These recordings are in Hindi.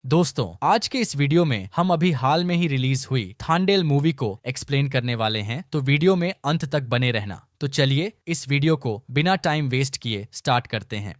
दोस्तों, आज के इस वीडियो में हम अभी हाल में ही रिलीज हुई थांडेल मूवी को एक्सप्लेन करने वाले हैं, तो वीडियो में अंत तक बने रहना। तो चलिए इस वीडियो को बिना टाइम वेस्ट किए स्टार्ट करते हैं।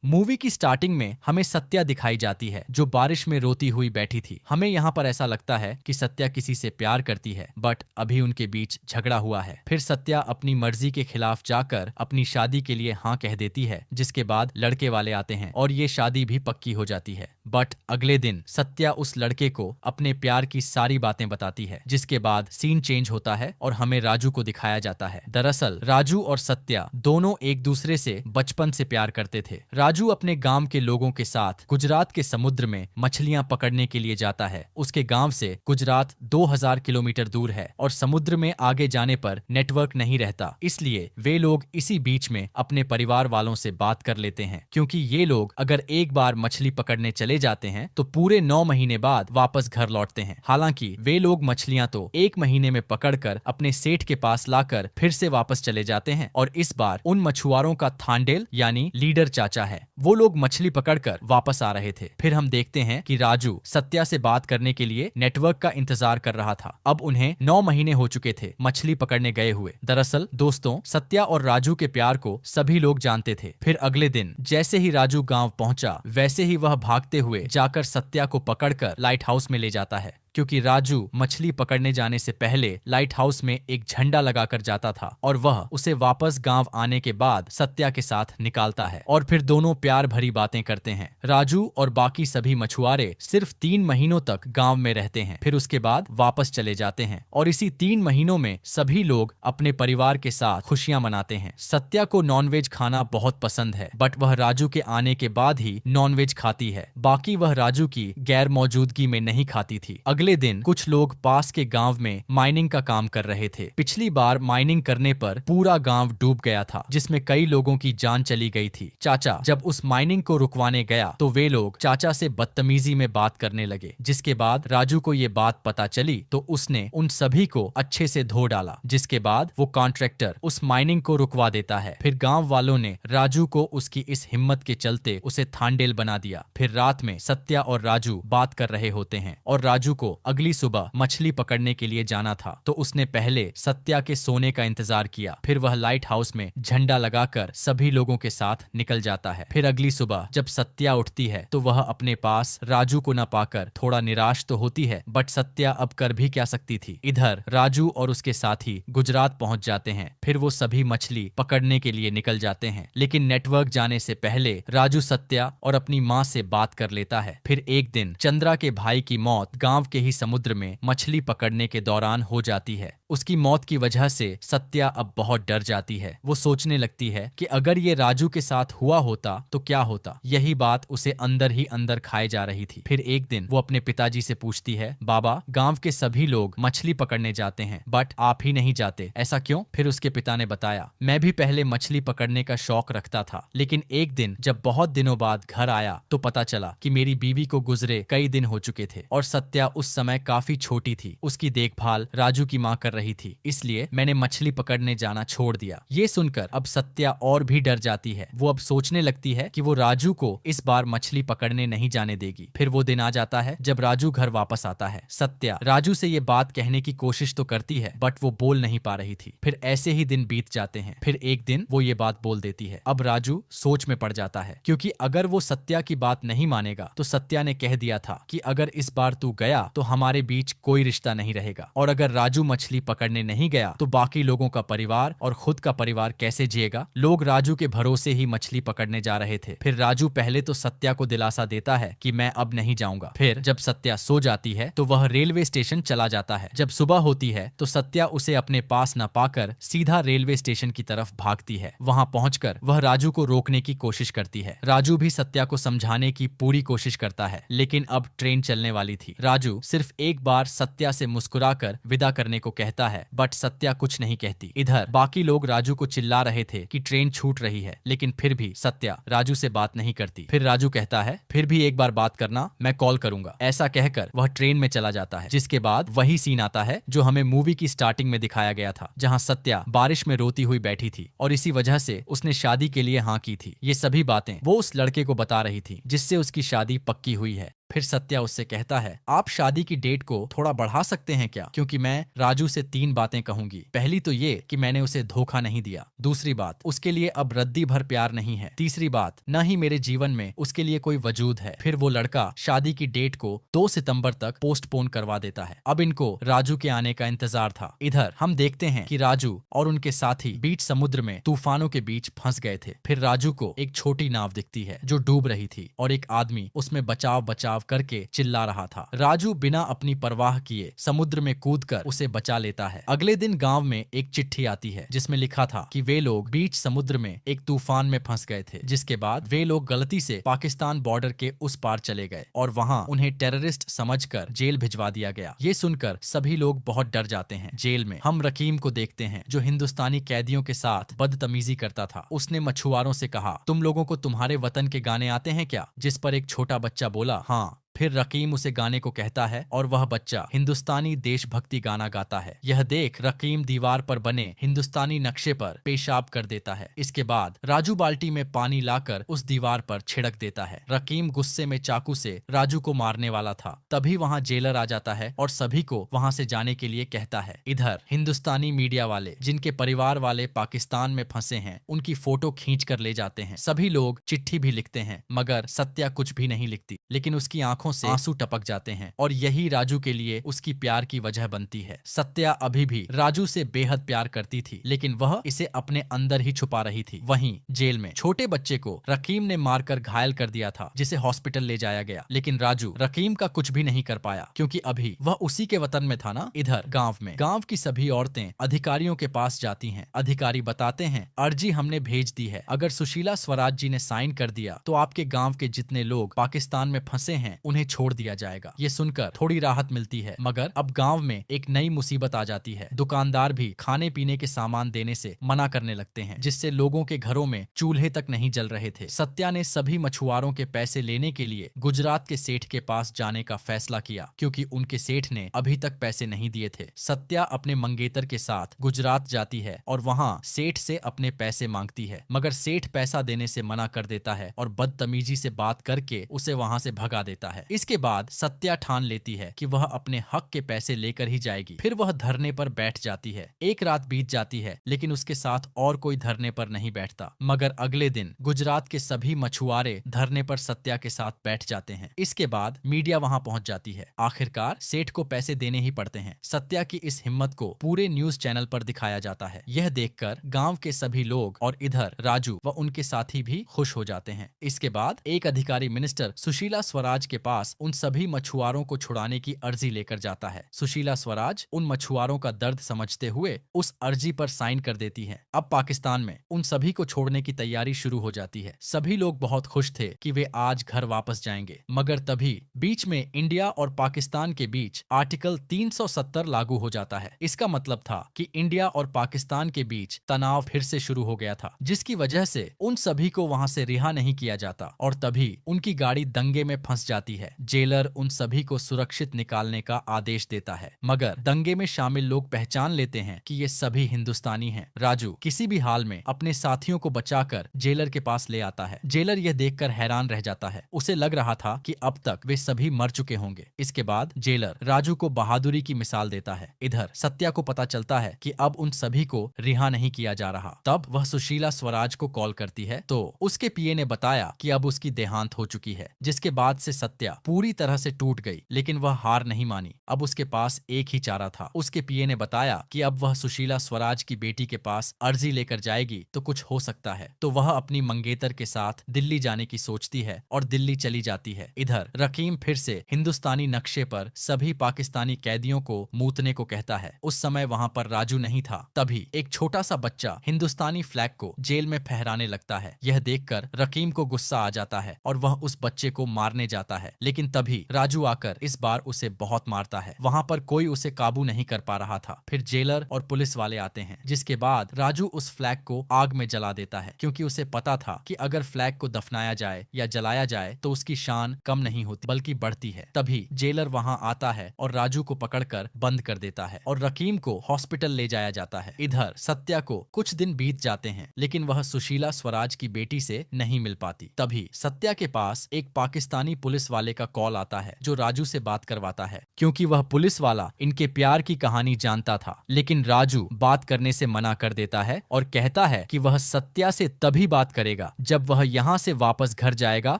मूवी की स्टार्टिंग में हमें सत्या दिखाई जाती है जो बारिश में रोती हुई बैठी थी। हमें यहाँ पर ऐसा लगता है कि सत्या किसी से प्यार करती है, बट अभी उनके बीच झगड़ा हुआ है। फिर सत्या अपनी मर्जी के खिलाफ जाकर अपनी शादी के लिए हाँ कह देती है, जिसके बाद लड़के वाले आते हैं और ये शादी भी पक्की हो जाती है। बट अगले दिन सत्या उस लड़के को अपने प्यार की सारी बातें बताती है, जिसके बाद सीन चेंज होता है और हमें राजू को दिखाया जाता है। दरअसल राजू और सत्या दोनों एक दूसरे से बचपन से प्यार करते थे। राजू अपने गांव के लोगों के साथ गुजरात के समुद्र में मछलियां पकड़ने के लिए जाता है। उसके गांव से गुजरात 2000 किलोमीटर दूर है और समुद्र में आगे जाने पर नेटवर्क नहीं रहता, इसलिए वे लोग इसी बीच में अपने परिवार वालों से बात कर लेते हैं, क्योंकि ये लोग अगर एक बार मछली पकड़ने चले जाते हैं तो पूरे 9 महीने बाद वापस घर लौटते हैं। हालांकि वे लोग मछलियां तो 1 महीने में पकड़कर अपने सेठ के पास लाकर फिर से वापस चले जाते हैं, और इस बार उन मछुआरों का थांडेल यानी लीडर चाचा है। वो लोग मछली पकड़कर वापस आ रहे थे। फिर हम देखते हैं कि राजू सत्या से बात करने के लिए नेटवर्क का इंतजार कर रहा था। अब उन्हें 9 महीने हो चुके थे मछली पकड़ने गए हुए। दरअसल दोस्तों, सत्या और राजू के प्यार को सभी लोग जानते थे। फिर अगले दिन जैसे ही राजू गांव पहुंचा, वैसे ही वह भागते हुए जाकर सत्या को पकड़कर लाइट हाउस में ले जाता है, क्योंकि राजू मछली पकड़ने जाने से पहले लाइट हाउस में एक झंडा लगाकर जाता था और वह उसे वापस गांव आने के बाद सत्या के साथ निकालता है और फिर दोनों प्यार भरी बातें करते हैं। राजू और बाकी सभी मछुआरे सिर्फ 3 महीनों तक गांव में रहते हैं, फिर उसके बाद वापस चले जाते हैं और इसी 3 महीनों में सभी लोग अपने परिवार के साथ खुशियां मनाते हैं। सत्या को नॉनवेज खाना बहुत पसंद है, बट वह राजू के आने के बाद ही नॉनवेज खाती है, बाकी वह राजू की गैर मौजूदगी में नहीं खाती थी। अगले दिन कुछ लोग पास के गांव में माइनिंग का काम कर रहे थे। पिछली बार माइनिंग करने पर पूरा गांव डूब गया था, जिसमें कई लोगों की जान चली गई थी। चाचा जब उस माइनिंग को रुकवाने गया तो वे लोग चाचा से बदतमीजी में बात करने लगे, जिसके बाद राजू को ये बात पता चली तो उसने उन सभी को अच्छे से धो डाला, जिसके बाद वो कॉन्ट्रैक्टर उस माइनिंग को रुकवा देता है। फिर गांव वालों ने राजू को उसकी इस हिम्मत के चलते उसे थांडेल बना दिया। फिर रात में सत्या और राजू बात कर रहे होते हैं और राजू को अगली सुबह मछली पकड़ने के लिए जाना था, तो उसने पहले सत्या के सोने का इंतजार किया। फिर वह लाइट हाउस में झंडा लगाकर सभी लोगों के साथ निकल जाता है। फिर अगली सुबह जब सत्या उठती है तो वह अपने पास राजू को न पाकर थोड़ा निराश तो होती है, बट सत्या अब कर भी क्या सकती थी। इधर राजू और उसके साथी गुजरात पहुंच जाते हैं। फिर वो सभी मछली पकड़ने के लिए निकल जाते हैं, लेकिन नेटवर्क जाने से पहले राजू सत्या और अपनी माँ से बात कर लेता है। फिर एक दिन चंद्रा के भाई की मौत गांव के ही समुद्र में मछली पकड़ने के दौरान हो जाती है। उसकी मौत की वजह से सत्या अब बहुत डर जाती है। वो सोचने लगती है कि अगर ये राजू के साथ हुआ होता तो क्या होता। यही बात उसे अंदर ही अंदर खाए जा रही थी। फिर एक दिन वो अपने पिताजी से पूछती है, बाबा गांव के सभी लोग मछली पकड़ने जाते हैं, बट आप ही नहीं जाते, ऐसा क्यों? फिर उसके पिता ने बताया, मैं भी पहले मछली पकड़ने का शौक रखता था, लेकिन एक दिन जब बहुत दिनों बाद घर आया तो पता चला कि मेरी बीवी को गुजरे कई दिन हो चुके थे और सत्या उस समय काफी छोटी थी। उसकी देखभाल राजू की माँ कर रही थी, इसलिए मैंने मछली पकड़ने जाना छोड़ दिया। ये सुनकर अब सत्या और भी डर जाती है। वो अब सोचने लगती है कि वो राजू को इस बार मछली पकड़ने नहीं जाने देगी। फिर वो दिन आ जाता है जब राजू घर वापस आता है। सत्या राजू से ये बात कहने की कोशिश तो करती है, बट वो बोल नहीं पा रही थी। फिर ऐसे ही दिन बीत जाते हैं। फिर एक दिन वो ये बात बोल देती है। अब राजू सोच में पड़ जाता है, क्योंकि अगर वो सत्या की बात नहीं मानेगा तो सत्या ने कह दिया था कि अगर इस बार तू गया तो हमारे बीच कोई रिश्ता नहीं रहेगा, और अगर राजू मछली पकड़ने नहीं गया तो बाकी लोगों का परिवार और खुद का परिवार कैसे जिएगा। लोग राजू के भरोसे ही मछली पकड़ने जा रहे थे। फिर राजू पहले तो सत्या को दिलासा देता है कि मैं अब नहीं जाऊंगा। फिर जब सत्या सो जाती है तो वह रेलवे स्टेशन चला जाता है। जब सुबह होती है तो सत्या उसे अपने पास न पाकर सीधा रेलवे स्टेशन की तरफ भागती है। वहां पहुंचकर वह राजू को रोकने की कोशिश करती है। राजू भी सत्या को समझाने की पूरी कोशिश करता है, लेकिन अब ट्रेन चलने वाली थी। राजू सिर्फ एक बार सत्या से मुस्कुराकर विदा करने को कहता है, बट सत्या कुछ नहीं कहती। इधर बाकी लोग राजू को चिल्ला रहे थे कि ट्रेन छूट रही है, लेकिन फिर भी सत्या राजू से बात नहीं करती। फिर राजू कहता है, फिर भी एक बार बात करना, मैं कॉल करूंगा। ऐसा कहकर वह ट्रेन में चला जाता है, जिसके बाद वही सीन आता है जो हमें मूवी की स्टार्टिंग में दिखाया गया था, जहां सत्या बारिश में रोती हुई बैठी थी और इसी वजह से उसने शादी के लिए हाँ की थी। ये सभी बातें वो उस लड़के को बता रही थी, जिससे उसकी शादी पक्की हुई है। फिर सत्या उससे कहता है, आप शादी की डेट को थोड़ा बढ़ा सकते हैं क्या, क्योंकि मैं राजू से 3 बातें कहूंगी। पहली तो ये कि मैंने उसे धोखा नहीं दिया। दूसरी बात, उसके लिए अब रद्दी भर प्यार नहीं है। तीसरी बात, न ही मेरे जीवन में उसके लिए कोई वजूद है। फिर वो लड़का शादी की डेट को 2 सितंबर तक पोस्टपोन करवा देता है। अब इनको राजू के आने का इंतजार था। इधर हम देखते हैं कि राजू और उनके साथी बीच समुद्र में तूफानों के बीच फंस गए थे। फिर राजू को एक छोटी नाव दिखती है जो डूब रही थी और एक आदमी उसमें बचाव बचाव करके चिल्ला रहा था। राजू बिना अपनी परवाह किए समुद्र में कूदकर उसे बचा लेता है। अगले दिन गांव में एक चिट्ठी आती है जिसमें लिखा था कि वे लोग बीच समुद्र में एक तूफान में फंस गए थे, जिसके बाद वे लोग गलती से पाकिस्तान बॉर्डर के उस पार चले गए और वहां उन्हें टेररिस्ट समझकर जेल भिजवा दिया गया। ये सुनकर सभी लोग बहुत डर जाते हैं। जेल में हम रकीम को देखते हैं जो हिंदुस्तानी कैदियों के साथ बदतमीजी करता था। उसने मछुआरों से कहा, तुम लोगों को तुम्हारे वतन के गाने आते हैं क्या? जिस पर एक छोटा बच्चा बोला, हाँ। फिर रकीम उसे गाने को कहता है और वह बच्चा हिंदुस्तानी देशभक्ति गाना गाता है। यह देख रकीम दीवार पर बने हिंदुस्तानी नक्शे पर पेशाब कर देता है। इसके बाद राजू बाल्टी में पानी लाकर उस दीवार पर छिड़क देता है। रकीम गुस्से में चाकू से राजू को मारने वाला था। तभी वहां जेलर आ जाता है और सभी को वहां से जाने के लिए कहता है। इधर हिंदुस्तानी मीडिया वाले जिनके परिवार वाले पाकिस्तान में फंसे हैं, उनकी फोटो खींच कर ले जाते हैं। सभी लोग चिट्ठी भी लिखते हैं मगर सत्या कुछ भी नहीं लिखती, लेकिन उसकी आंखों से आंसू टपक जाते हैं और यही राजू के लिए उसकी प्यार की वजह बनती है। सत्या अभी भी राजू से बेहद प्यार करती थी, लेकिन वह इसे अपने अंदर ही छुपा रही थी। वहीं जेल में छोटे बच्चे को रकीम ने मारकर घायल कर दिया था, जिसे हॉस्पिटल ले जाया गया, लेकिन राजू रकीम का कुछ भी नहीं कर पाया क्योंकि अभी वह उसी के वतन में था ना। इधर गांव की सभी औरतें अधिकारियों के पास जाती हैं। अधिकारी बताते हैं, अर्जी हमने भेज दी है, अगर सुशीला स्वराज जी ने साइन कर दिया तो आपके गाँव के जितने लोग पाकिस्तान में फंसे हैं उन्हें छोड़ दिया जाएगा। ये सुनकर थोड़ी राहत मिलती है, मगर अब गांव में एक नई मुसीबत आ जाती है। दुकानदार भी खाने पीने के सामान देने से मना करने लगते हैं, जिससे लोगों के घरों में चूल्हे तक नहीं जल रहे थे। सत्या ने सभी मछुआरों के पैसे लेने के लिए गुजरात के सेठ के पास जाने का फैसला किया, क्योंकि उनके सेठ ने अभी तक पैसे नहीं दिए थे। सत्या अपने मंगेतर के साथ गुजरात जाती है और वहाँ सेठ से अपने पैसे मांगती है, मगर सेठ पैसा देने से मना कर देता है और बदतमीजी से बात करके उसे वहाँ से भगा देता है। इसके बाद सत्या ठान लेती है कि वह अपने हक के पैसे लेकर ही जाएगी। फिर वह धरने पर बैठ जाती है। एक रात बीत जाती है, लेकिन उसके साथ और कोई धरने पर नहीं बैठता, मगर अगले दिन गुजरात के सभी मछुआरे धरने पर सत्या के साथ बैठ जाते हैं। इसके बाद मीडिया वहां पहुंच जाती है। आखिरकार सेठ को पैसे देने ही पड़ते हैं। सत्या की इस हिम्मत को पूरे न्यूज चैनल पर दिखाया जाता है। यह देखकर गांव के सभी लोग और इधर राजू व उनके साथी भी खुश हो जाते हैं। इसके बाद एक अधिकारी मिनिस्टर सुशीला स्वराज के पास उन सभी मछुआरों को छुड़ाने की अर्जी लेकर जाता है। सुशीला स्वराज उन मछुआरों का दर्द समझते हुए उस अर्जी पर साइन कर देती हैं। अब पाकिस्तान में उन सभी को छोड़ने की तैयारी शुरू हो जाती है। सभी लोग बहुत खुश थे कि वे आज घर वापस जाएंगे, मगर तभी बीच में इंडिया और पाकिस्तान के बीच आर्टिकल 370 लागू हो जाता है। इसका मतलब था कि इंडिया और पाकिस्तान के बीच तनाव फिर से शुरू हो गया था, जिसकी वजह से उन सभी को वहां से रिहा नहीं किया जाता और तभी उनकी गाड़ी दंगे में फंस जाती है। जेलर उन सभी को सुरक्षित निकालने का आदेश देता है, मगर दंगे में शामिल लोग पहचान लेते हैं कि ये सभी हिंदुस्तानी हैं। राजू किसी भी हाल में अपने साथियों को बचाकर जेलर के पास ले आता है। जेलर यह देखकर हैरान रह जाता है। उसे लग रहा था कि अब तक वे सभी मर चुके होंगे। इसके बाद जेलर राजू को बहादुरी की मिसाल देता है। इधर सत्या को पता चलता है कि अब उन सभी को रिहा नहीं किया जा रहा। तब वह सुशीला स्वराज को कॉल करती है तो उसके पीए ने बताया कि अब उसकी देहांत हो चुकी है, जिसके बाद से सत्या पूरी तरह से टूट गई, लेकिन वह हार नहीं मानी। अब उसके पास एक ही चारा था। उसके पीए ने बताया कि अब वह सुशीला स्वराज की बेटी के पास अर्जी लेकर जाएगी तो कुछ हो सकता है। तो वह अपनी मंगेतर के साथ दिल्ली जाने की सोचती है और दिल्ली चली जाती है। इधर रकीम फिर से हिंदुस्तानी नक्शे पर सभी पाकिस्तानी कैदियों को मूतने को कहता है। उस समय वहां पर राजू नहीं था। तभी एक छोटा सा बच्चा हिंदुस्तानी फ्लैग को जेल में फहराने लगता है। यह देखकर रकीम को गुस्सा आ जाता है और वह उस बच्चे को मारने जाता है, लेकिन तभी राजू आकर इस बार उसे बहुत मारता है। वहां पर कोई उसे काबू नहीं कर पा रहा था। फिर जेलर और पुलिस वाले आते हैं, जिसके बाद राजू उस फ्लैग को आग में जला देता है, क्योंकि उसे पता था कि अगर फ्लैग को दफनाया जाए या जलाया जाए तो उसकी शान कम नहीं होती बल्कि बढ़ती है। तभी जेलर वहां आता है और राजू को पकड़कर बंद कर देता है और रकीम को हॉस्पिटल ले जाया जाता है। इधर सत्या को कुछ दिन बीत जाते हैं, लेकिन वह सुशीला स्वराज की बेटी से नहीं मिल पाती। तभी सत्या के पास एक पाकिस्तानी पुलिस वाले वाले का कॉल आता है जो राजू से बात करवाता है, क्योंकि वह पुलिस वाला इनके प्यार की कहानी जानता था। लेकिन राजू बात करने से मना कर देता है और कहता है कि वह सत्या से तभी बात करेगा जब वह यहाँ से वापस घर जाएगा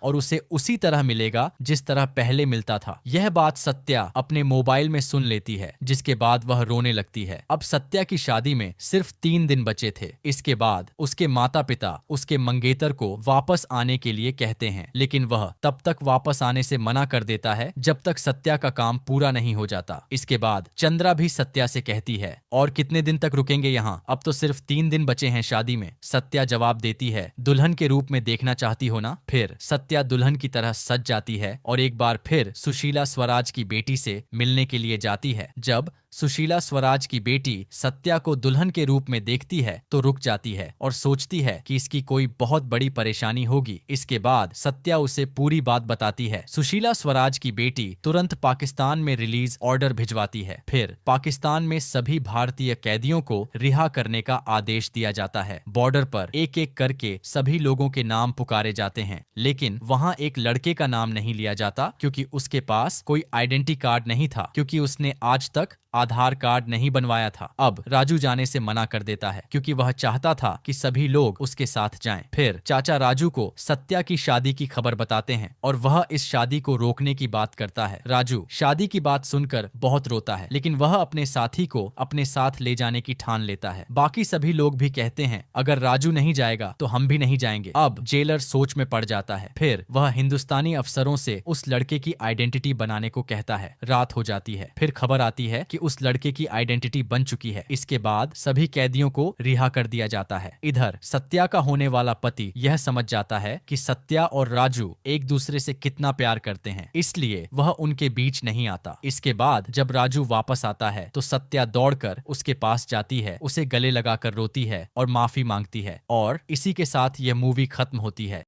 और उसे उसी तरह मिलेगा जिस तरह पहले मिलता था। यह बात सत्या अपने मोबाइल में सुन लेती है, जिसके बाद वह रोने लगती है। अब सत्या की शादी में सिर्फ 3 दिन बचे थे। इसके बाद उसके माता पिता उसके मंगेतर को वापस आने के लिए कहते हैं, लेकिन वह तब तक वापस आने से मना कर देता है जब तक सत्या का काम पूरा नहीं हो जाता। इसके बाद चंद्रा भी सत्या से कहती है, और कितने दिन तक रुकेंगे यहाँ? अब तो सिर्फ 3 दिन बचे हैं शादी में। सत्या जवाब देती है, दुल्हन के रूप में देखना चाहती हो ना? फिर सत्या दुल्हन की तरह सज जाती है और एक बार फिर सुशीला स्वराज की बेटी से मिलने के लिए जाती है। जब सुशीला स्वराज की बेटी सत्या को दुल्हन के रूप में देखती है तो रुक जाती है और सोचती है कि इसकी कोई बहुत बड़ी परेशानी होगी। इसके बाद सत्या उसे पूरी बात बताती है। सुशीला स्वराज की बेटी तुरंत पाकिस्तान में रिलीज ऑर्डर भिजवाती है। फिर पाकिस्तान में सभी भारतीय कैदियों को रिहा करने का आदेश दिया जाता है। बॉर्डर पर एक एक करके सभी लोगों के नाम पुकारे जाते हैं, लेकिन वहाँ एक लड़के का नाम नहीं लिया जाता क्योंकि उसके पास कोई आइडेंटिटी कार्ड नहीं था, क्योंकि उसने आज तक आधार कार्ड नहीं बनवाया था। अब राजू जाने से मना कर देता है क्योंकि वह चाहता था कि सभी लोग उसके साथ जाएं। फिर चाचा राजू को सत्या की शादी की खबर बताते हैं और वह इस शादी को रोकने की बात करता है। राजू शादी की बात सुनकर बहुत रोता है, लेकिन वह अपने साथी को अपने साथ ले जाने की ठान लेता है। बाकी सभी लोग भी कहते हैं, अगर राजू नहीं जाएगा तो हम भी नहीं जाएंगे। अब जेलर सोच में पड़ जाता है। फिर वह हिंदुस्तानी अफसरों से उस लड़के की आइडेंटिटी बनाने को कहता है। रात हो जाती है। फिर खबर आती है कि उस लड़के की आइडेंटिटी बन चुकी है। इसके बाद सभी कैदियों को रिहा कर दिया जाता है। इधर सत्या का होने वाला पति यह समझ जाता है कि सत्या और राजू एक दूसरे से कितना प्यार करते हैं, इसलिए वह उनके बीच नहीं आता। इसके बाद जब राजू वापस आता है तो सत्या दौड़कर उसके पास जाती है, उसे गले लगाकर रोती है और माफी मांगती है, और इसी के साथ यह मूवी खत्म होती है।